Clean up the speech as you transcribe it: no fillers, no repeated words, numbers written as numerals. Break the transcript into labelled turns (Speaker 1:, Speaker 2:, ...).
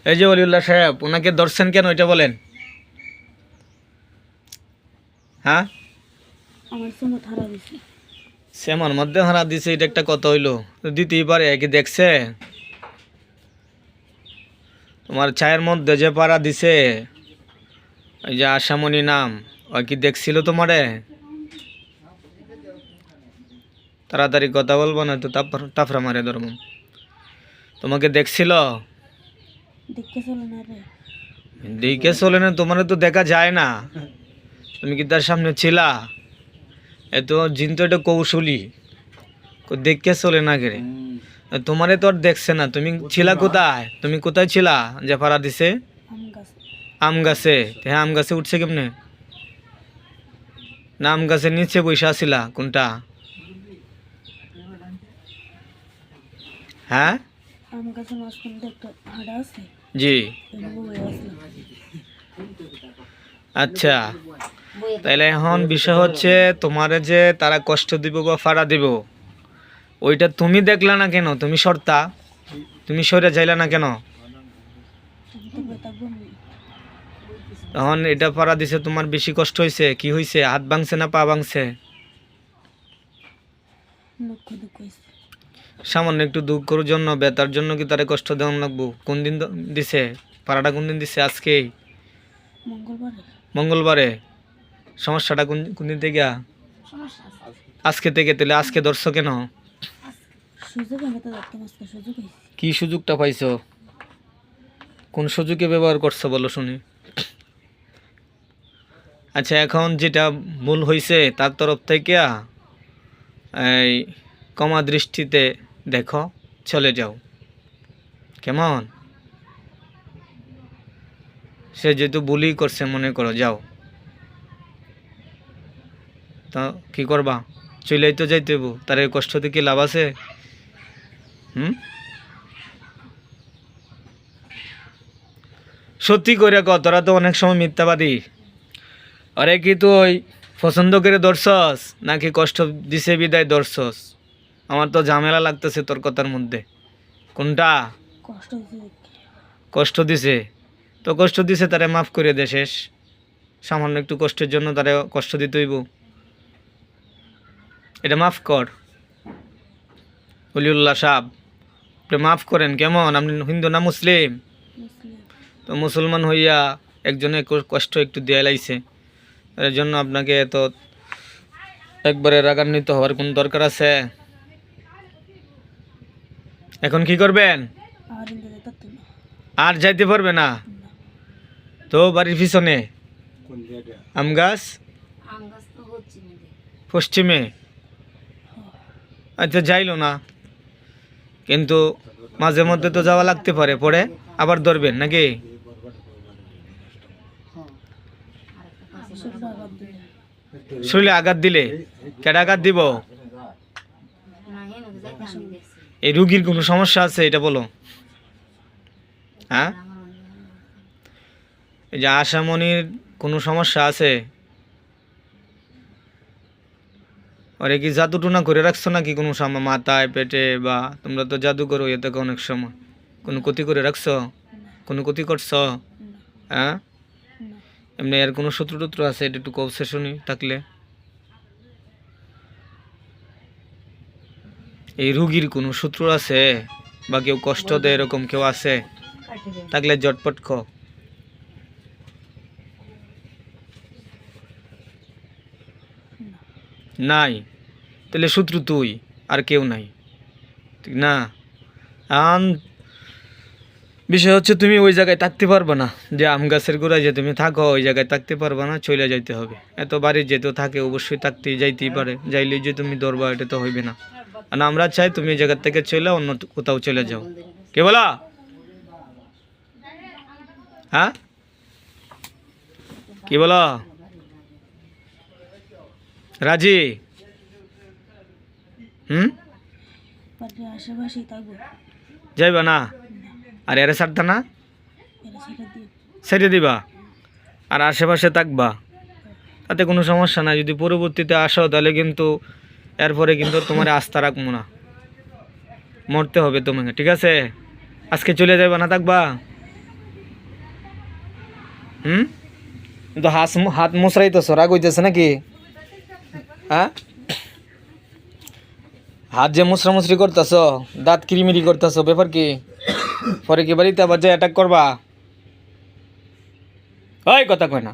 Speaker 1: এই যে ওলিউল্লাহ সাহেব, ওনাকে ধরছেন কেন এটা বলেন। হ্যাঁ, সেমার মধ্যে হারা দিছে, এটা একটা কথা হইলো? দিতেই পারে, কি দেখছে তোমার ছায়ের মধ্যে যে পাড়া দিছে, ওই যে আশামণি নাম, ওই কি দেখছিল তোমারে? তাড়াতাড়ি কথা বলবো না তো তাফরা মারে ধর্ম। তোমাকে দেখছিল? দেখে চলে না, তোমার তো দেখা যায় না, তুমি কি তার সামনে ছিলা? এত জিন তো এটা কৌশলী, দেখে চলে না গেলে। তোমারে তো আর দেখছে না, তুমি ছিলা কোথায়? তুমি কোথায় ছিলা যে পাড়া দিছে? আম গাছে। হ্যাঁ, আম গাছে উঠছে কেমনে? না, আম গাছের নিচে বৈশা ছিলা কোনটা? হ্যাঁ জি, আচ্ছা। তাইলে এখন বিষয় হচ্ছে, তোমারে যে তারা কষ্ট দিব বা ফাড়া দিব, ওইটা তুমি দেখলা না কেন? তুমি সর্তা, তুমি সরে যাইলা না কেন? তখন এটা ফাড়া দিছে, তোমার বেশি কষ্ট হয়েছে? কি হয়েছে? হাত ভাঙছে না পা ভাঙছে? সামান্য একটু দুঃখের জন্য, বেতার জন্য কি তারে কষ্ট দেওয়া লাগবো? কোন দিন দিছে ফাড়াটা? কোন দিন দিছে? আজকে মঙ্গলবারে। সমস্যাটা কোন দিন থেকে? আজকে থেকে। তাহলে আজকে ধরছো কেন? কি সুযোগটা পাইছো? কোন সুযোগে ব্যবহার করছো বলো শুনি। আচ্ছা, এখন যেটা ভুল হয়েছে তার তরফ থেকে এই কমা দৃষ্টিতে দেখো, চলে যাও, কেমন? সে যেহেতু ভুলই করছে মনে করো, যাও। তা কি করবা? চলেই তো যাইতে হইব, তার এই কষ্ট থেকে লাভ আছে? সত্যি করে ক, তোরা তো অনেক সময় মিথ্যাবাদী। আরে কি তুই পছন্দ করে ধরছস, নাকি কষ্ট দিছে বিদায় ধরছস? আমার তো ঝামেলা লাগতেছে তোর কথার মধ্যে। কোনটা? কষ্ট দিছে তো কষ্ট দিছে, তারে মাফ করে দে, শেষ। সামান্য একটু কষ্টের জন্য তারে কষ্ট দিতে হইব? এটা মাফ কর ওলিউল্লাহ সাহেব, আপনি মাফ করেন। কেমন? আপনি হিন্দু না মুসলিম? তো মুসলমান হইয়া একজনে কষ্ট একটু দেয়া লাইছে, এর জন্য আপনাকে এত একবারে রাগান্বিত হওয়ার কোন দরকার আছে? এখন কি করবেন? আর যাইতে পারবে না তো? বাড়ির পিছনে আম গাছ, পশ্চিমে। আচ্ছা, যাইলো না, কিন্তু মাঝে মধ্যে তো যাওয়া লাগতে পারে, পরে আবার ধরবেন নাকি? শরীরে আঘাত দিলে? কেটে আঘাত দিব? এই রুগীর কোনো সমস্যা আছে এটা বলো। হ্যাঁ, এই যে আশামণির কোনো সমস্যা আছে? আরে কি জাদু টুনা করে রাখছো নাকি কোনো সময় মাথায় পেটে? বা তোমরা তো জাদু করো এতে অনেক সময়, কোনো ক্ষতি করে রাখছো? কোনো ক্ষতি করছো? হ্যাঁ, এমনি এর কোনো শত্রু টত্রু আছে? এটা একটু কবসে শুনি থাকলে। এই রুগীর কোনো শত্রু আছে বা কেউ কষ্ট দেয় এরকম কেউ আছে? থাকলে জটপট খ। নাই? তাহলে শত্রু তুই, আর কেউ নাই, ঠিক না? এখন বিষয় হচ্ছে, তুমি ওই জায়গায় থাকতে পারবে না, যে আম গাছের গোড়ায় যে তুমি থাকো ওই জায়গায় থাকতে পারবে না, চলে যাইতে হবে। এত বাড়ির যেহেতু থাকে অবশ্যই থাকতেই যাইতেই পারে, যাইলেই যে তুমি ধরবা এটা তো হইবে না। আর আমরা চাই তুমি এই জায়গার থেকে চলে অন্য কোথাও চলে যাও। কে বলা? হ্যাঁ, কি বলো? রাজি? যাইবা না? আর এরে ছাড়তা না? ছেড়ে দিবা আর আশেপাশে থাকবা, তাতে কোনো সমস্যা নাই। যদি পরবর্তীতে আসো তাহলে কিন্তু এরপরে কিন্তু তোমার আস্থা রাখবো না, মরতে হবে তোমাকে, ঠিক আছে? আজকে চলে যাইবা না থাকবা? হুম? তো হাত মুসরাইতেছ, রাগ হইতেছে নাকি? হ্যাঁ, হাত যে মুসরামুসরি করতেছ, দাঁত কিরিমিরি করতেছ, ব্যাপার কি? পরে কি বাড়িতে আবার যে অ্যাটাক করবা? ওই কথা কয় না।